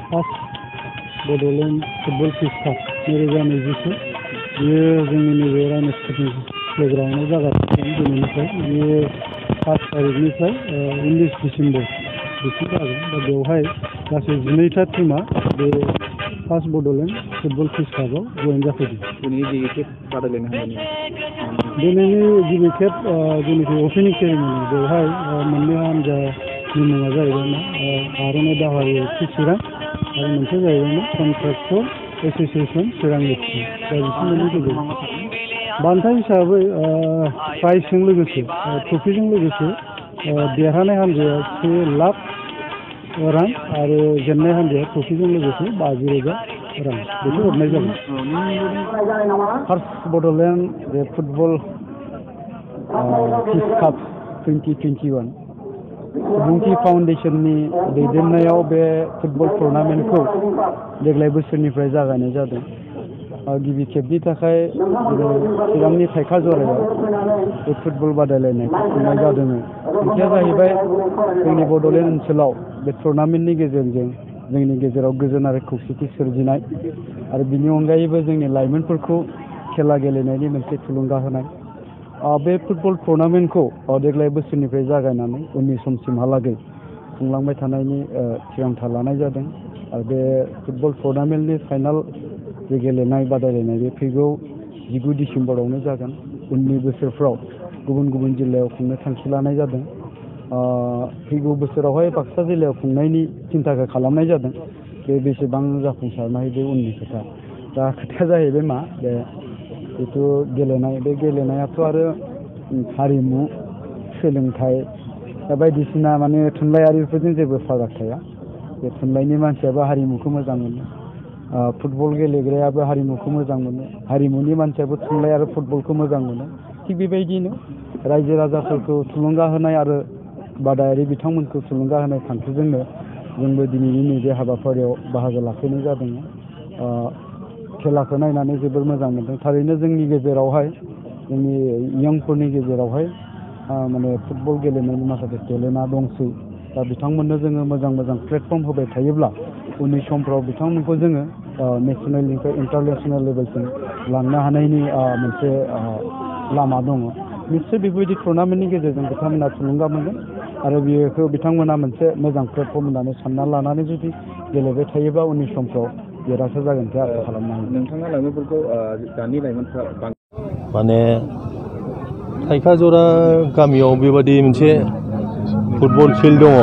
First Bodoland football फिस काप 2024 बेयो जोंनि नैबे रानिस्टेडियाम प्लेग्राउन्डआव जागासिनो दिनैनिफ्राय बेयो 5 तारिखनिफ्राय 19 डिसेम्बर बिसिम जागोन दा बेवहाय गासै 12टा टीमा बे फार्स्ट बड'लेण्ड फुटबल फिस कापआव जयेन जाफैदों। दिनैनि गिबि खेब बादायलायनो दिनैनि गिबि खेब जेनाखि अपेनिं सेरेमनि बेवहाय मोननै हान्जानि मुङा जाहैबाय आर'नाइ दावहारि चिरां आरो मोनसे जाहैबाय कन्ट्राक्टर एस'सिएसन चिरां एफसि दा बिसोर मोननै गेजेराव बान्था हिसाबै प्राइजजों लोगोसे ट्रफिजों लोगोसे देरहानाय हान्जाया 1 लाख रां आरो जेननाय हान्जाया ट्रफिजों लोगोसे 50,000 रां बेखौ हरनाय जागोन। फार्स्ट बड'लेण्ड बे फुटबल फिस काप 2021 सुबुंथि फाउन्डेसननि दैदेननायाव बे फुटबल टुर्नामेन्टखौ देग्लाय बोसोरनिफ्राय जागायनाय जादों। गिबि खेबनि थाखाय चिरांनि थाइखा जरायाव बे फुटबल बादायलायनायखौ खुंनाय जादोंमोन। ओंथिया जाहैबाय जोंनि बड'लेण्ड ओनसोलाव बे टुर्नामेन्टनि गेजेरजों जोंनि गेजेराव गोजोन आरो खौसेथि सोरजिनाय आरो बिनि अनगायैबो जोंनि लाइमोनफोरखौ खेला गेलेनायनि मोनसे थुलुंगा होनाय बे फुटबल टुर्नामेन्टखौ देग्लाय बोसोरनिफ्राय जागायनानै उननि समसिमहालागै खुंलांबाय थानायनि थिरांथा लानाय जादों आरो बे फुटबल टुर्नामेन्टनि फाइनाल जे गेलेनाय बादायलायनाय बे फैगौ 19 डिसेम्बरावनो जागोन। उननि बोसोरफ्राव गुबुन गुबुन जिल्लायाव खुंनो थांखि लानाय जादों। फैगौ बोसोरावहाय बाक्सा जिल्लायाव खुंनायनि सिन्थाखौ खालामनाय जादों। बे बेसेबां जाफुंसारनाय बे उननि खोथा। दा खोथाया जाहैबाय मा बे जिथु गेलेनाय बे गेलेनायाथ' आरो हारिमु सोलोंथाइ बायदिसिना माने थुनलाइयारिफोरजों जेबो फाराग थाया। बे थुनलाइनि मानसियाबो हारिमुखौ मोजां मोनो, फुटबल गेलेग्रायाबो हारिमुखौ मोजां मोनो, हारिमुनि मानसियाबो थुनलाइ आरो फुटबलखौ मोजां मोनो। थिग बेबायदिनो रायजो राजाफोरखौ थुलुंगा होनाय आरो बादायारि बिथांमोनखौ थुलुंगा होनाय थांखिजोंनो जोंबो दिनैनि नैबे हाबाफारियाव बाहागो लाफैनाय जादों। खेलाखौ नायनानै जोबोर मोजां मोनदों। थारैनो जोंनि गेजेरावहाय जोंनि इयंफोरनि गेजेरावहाय माने फुटबल गेलेनायनि माखासे टेलेन्टआ दंसै। दा बिथांमोननो जोङो मोजां मोजां प्लेटफर्म होबाय थायोब्ला उननि समफ्राव बिथांमोनखौ जोङो नेसनेलनिफ्राय इन्टारनेसनेल लेभेलसिम लांनो हानायनि मोनसे लामा दङ। निश्चय बेबायदि टुर्नामेन्टनि गेजेरजों बिथांमोना थुलुंगा मोनगोन आरो बेखौ बिथांमोना मोनसे मोजां प्लेटफर्म होननानै सानना लानानै जुदि गेलेबाय थायोबा उननि समफ्राव देरहासार जागोनखौ आसा खालामनो हायो। नोंथाङा लाइमोनफोरखौ दानि लाइमोनफ्रा माने थाइखाजरा गामियाव बेबादि मोनसे फुटबल फिल्ड दङ,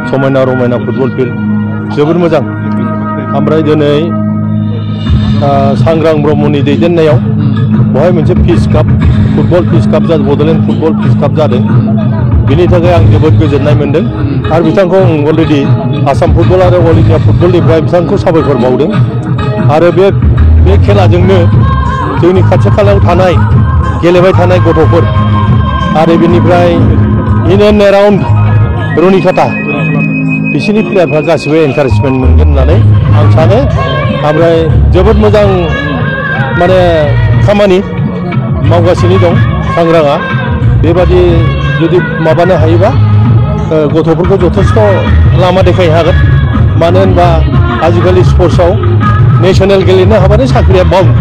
समायना रमायना फुटबल फिल्ड जोबोर मोजां। ओमफ्राय दिनै सांग्रां ब्रह्मनि दैदेननायाव बेवहाय मोनसे फिस काप फुटबल फिस काप जादों, बड'लेण्ड फुटबल फिस काप जादों। बिनि थाखाय आं जोबोद गोजोननाय मोन्दों आरो बिथांखौ आं अलरेडि आसाम फुटबल आरो अल इन्डिया फुटबलनिफ्राय बिथांखौ साबायखर बावदों। आरो बे खेलाजोंनो जोंनि खाथि खालायाव थानाय गेलेबाय थानाय गथ'फोर आरो बेनिफ्राय इन एन्ड एराउन्ड रुनिकाटा बिसोरनि प्लेयारफ्रा गासिबो एनकारेजमेन्ट मोनगोन होननानै आं सानो। ओमफ्राय जोबोद मोजां माने खामानि मावगासिनो दं सांग्राङा। बेबादि जुदि माबानो हायोबा गथ'फोरखौ जथेस्थ' लामा देखायनो हागोन। मानो होनबा आजिखालि स्पर्ट्सआव नेसनेल गेलेनो हाबानो साख्रिया बाउन्ड।